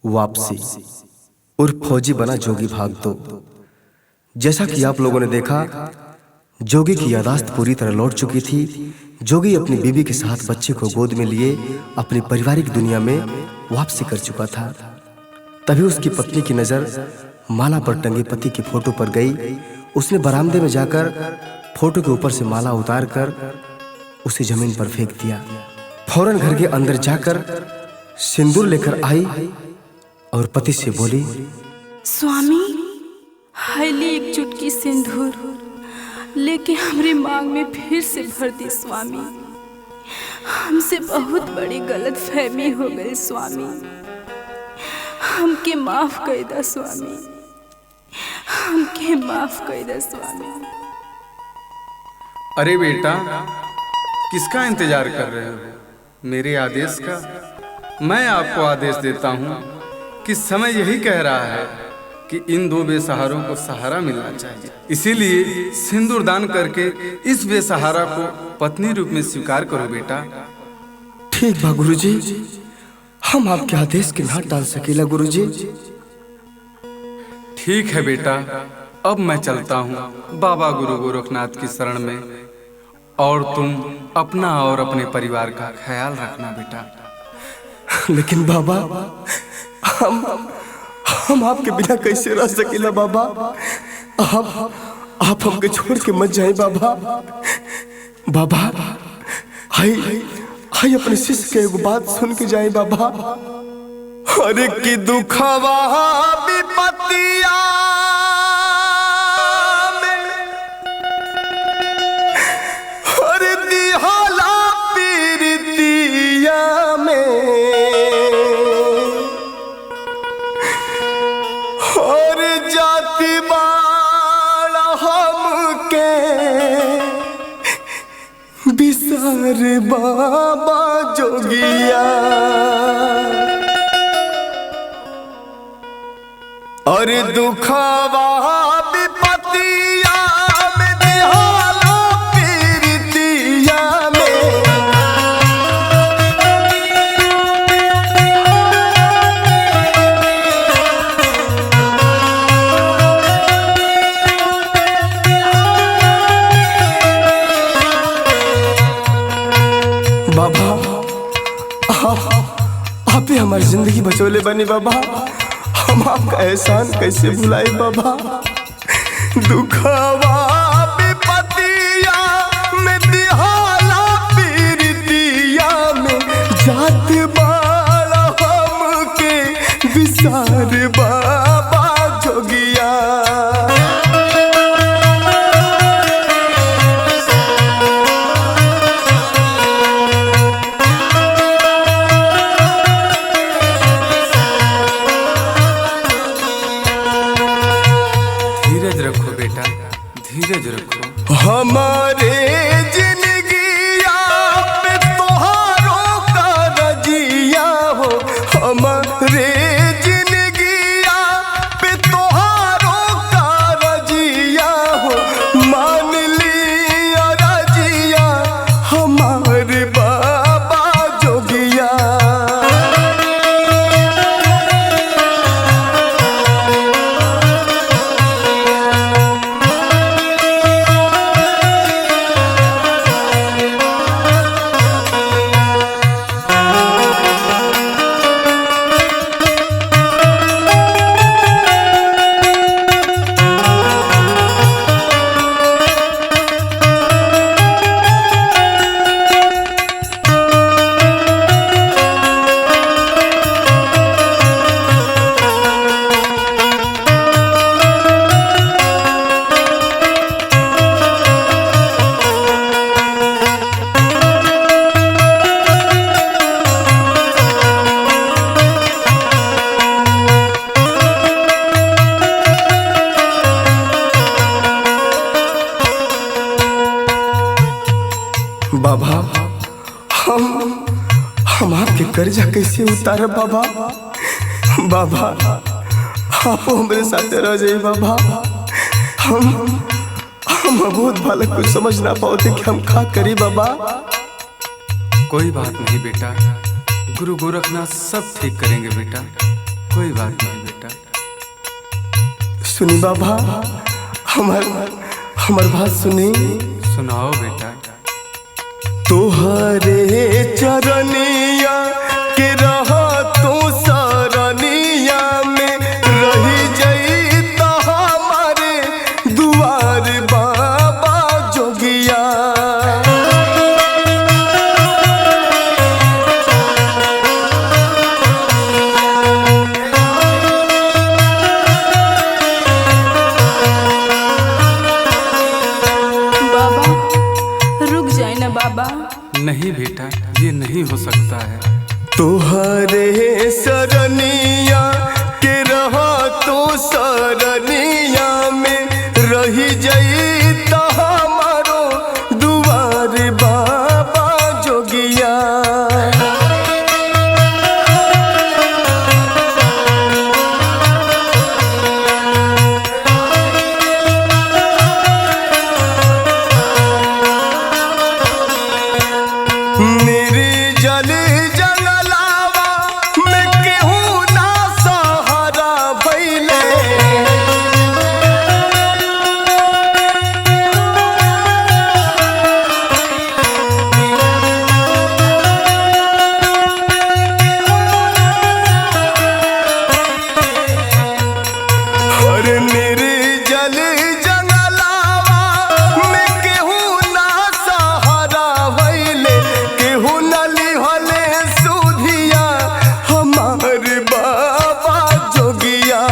वापसी उर्फ फौजी बना जोगी भाग 2। जैसा कि आप लोगों ने देखा, जोगी की यादाश्त पूरी तरह लौट चुकी थी। जोगी अपनी बीवी के साथ बच्चे को गोद में लिए अपनी पारिवारिक दुनिया में वापसी कर चुका था। तभी उसकी पत्नी की नजर माला पर टंगे पति की फोटो पर गई। उसने बरामदे में जाकर फोटो के ऊपर से माला उतारकर उसे जमीन पर फेंक दिया। फौरन घर के अंदर जाकर सिंदूर लेकर आई और पति से बोली, स्वामी, हाईली एक चुटकी सिंदूर लेके हमरे मांग में फिर से भर दी स्वामी। हमसे बहुत बड़ी गलत फहमी हो गई स्वामी, हमके माफ कर दो स्वामी, हमके माफ कर दो स्वामी। अरे बेटा, किसका इंतजार कर रहे हो? मेरे आदेश का? मैं आपको आदेश देता हूँ कि समय यही कह रहा है कि इन दो बेसहारों को सहारा मिलना चाहिए। इसीलिए सिंदूर दान करके इस बेसहारा को पत्नी रूप में स्वीकार करो बेटा। ठीक बा गुरुजी, हम आपके आदेश के ना टाल सकेला गुरुजी। ठीक है बेटा, अब मैं चलता हूँ बाबा गुरु गोरखनाथ की शरण में, और तुम अपना और अपने परिवार का ख्याल रखना बेटा। लेकिन बाबा, हम आपके बिना कैसे रह सकेला बाबा? आप हमके छोड़ के मत जाए बाबा। बाबा, हाय अपने शिष्य के एगो बात सुन के जाए बाबा। अरे की दुखवा विपत्तिया में, अरे दिहाला पीरितिया में, और जाति बाड़ा हमके बिसार बाबा जोगिया। और दुखवा विपत्तिया में दिहाला पीरितिया में, बाबा आप ही हमारी जिंदगी बचोले बने बाबा। हम आपका एहसान कैसे भुलाए बाबा? दुखवा विपत्तिया में दिहाला पीरितिया में, जात बाड़ा हमके बिसार बाबा जोगिया। धीरज रखो बेटा, धीरज रखो। हमारे जिंदगिया पे तोहारो का रजिया हो, हमारे जिंदगिया पे तोहारो का रजिया हो। मान लिया रजिया हमारे बाबा जोगिया। बाबा, हम आपके कर्जा कैसे उतार बाबा? बाबा, आप हमारे साथ रह जाइए बाबा। हम बहुत बालक कुछ समझ ना पाते कि हम क्या करी बाबा। कोई बात नहीं बेटा, गुरु गोरखनाथ सब ठीक करेंगे बेटा, कोई बात नहीं बेटा। सुनी बाबा, हमार बात सुनी। सुनाओ बेटा। तोहरे चरनिया के रहा तू सरनिया में रही जई तो हमारे दुआर बाबा जोगिया। बाबा रुक जाए ना बाबा। नहीं बेटा, ये नहीं हो सकता है। तोहरे सरनिया के रहा तो सरनिया में रही जई तो हमारो दुआर बाबा जोगिया। मेरे जल जंगलावा में केहू ना सहारा भइले। अरे मेरे जल जंगलावा में केहू ना सहारा भइले। केहू न लिहले सुधिया हमार बाबा जोगिया।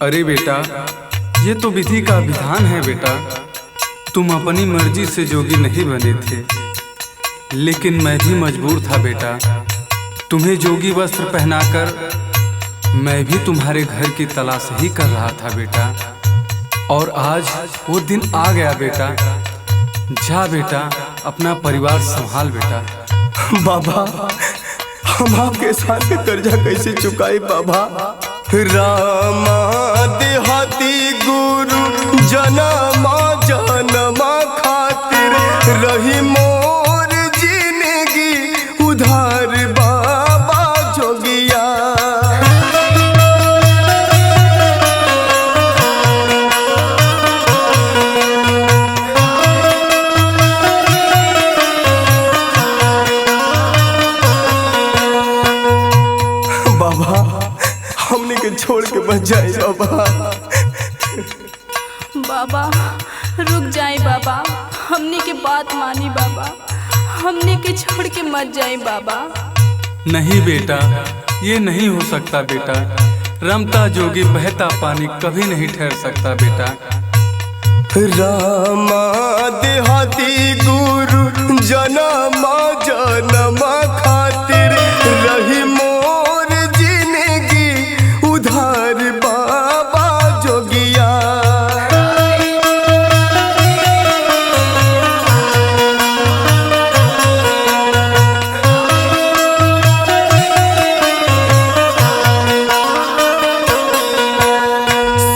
अरे बेटा, ये तो विधि का विधान है बेटा। तुम अपनी मर्जी से जोगी नहीं बने थे, लेकिन मैं भी मजबूर था बेटा। तुम्हें जोगी वस्त्र पहनाकर मैं भी तुम्हारे घर की तलाश ही कर रहा था बेटा। और आज वो दिन आ गया बेटा। जा बेटा, अपना परिवार संभाल बेटा। बाबा, हम आपके साथ कर्जा कैसे चुकाई बाबा। रामा देहाती गुरु जनमा जनमा खातिर रही मोर जिंदगी उधार बाबा जोगिया। बाबा, हमने के छोड़ के बच जाए बाबा। बाबा रुक जाए बाबा, हमने के बात मानी बाबा। हमने के छोड़ के मत जाए बाबा। नहीं बेटा, ये नहीं हो सकता बेटा। रमता जोगी बहता पानी कभी नहीं ठहर सकता बेटा। रामा देहाती गुरु जनमा जनमा खातिर रही मोर जिंदगी उधार बाबा जोगिया।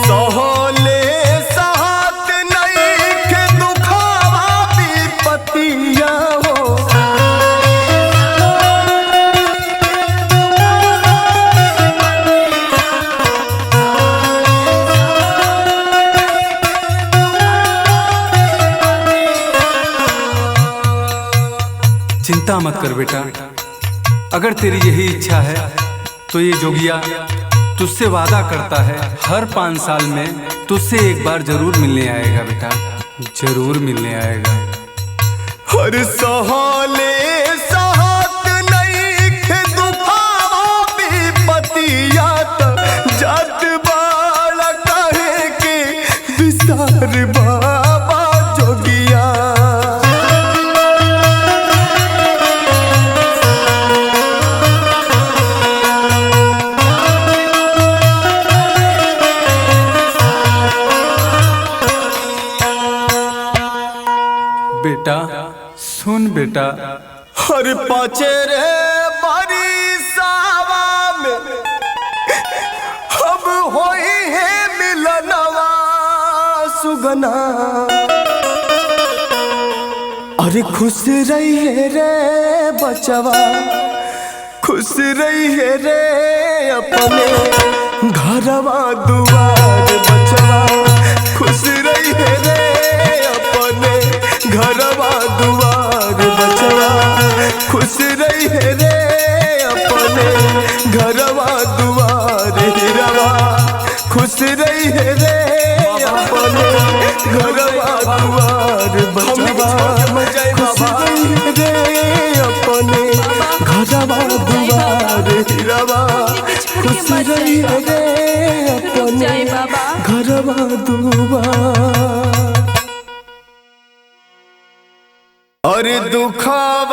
सहले सहात नइखे दुखावा विपतिया हो। चिंता मत कर बेटा। अगर तेरी यही इच्छा है तो ये जोगिया तुझसे वादा करता है हर 5 साल में तुझसे एक बार जरूर मिलने आएगा बेटा, जरूर मिलने आएगा। हर सहाले साहत नहीं खे दुखावा विपतिया जात बाला कहे के विसार बाबा जोगिया। बेटा सुन बेटा, हर पाचे रे बारी सावा में अब होई है मिलनवा सुगना। अरे खुश रही है रे बचवा, खुश रही है रे अपने घरवा दुआर बचवा। खुश रही है रे अपने घरवा दुआर बचवा। खुश रही है रे अपने घरवा दुआर हिरवा। खुश रही है रे अपने घरवा दुआर बचवा। खुश रही है रे अपने घरवा दुआर हिरवा। खुश रही है रे अपने घरवा दुआर। और दुखावा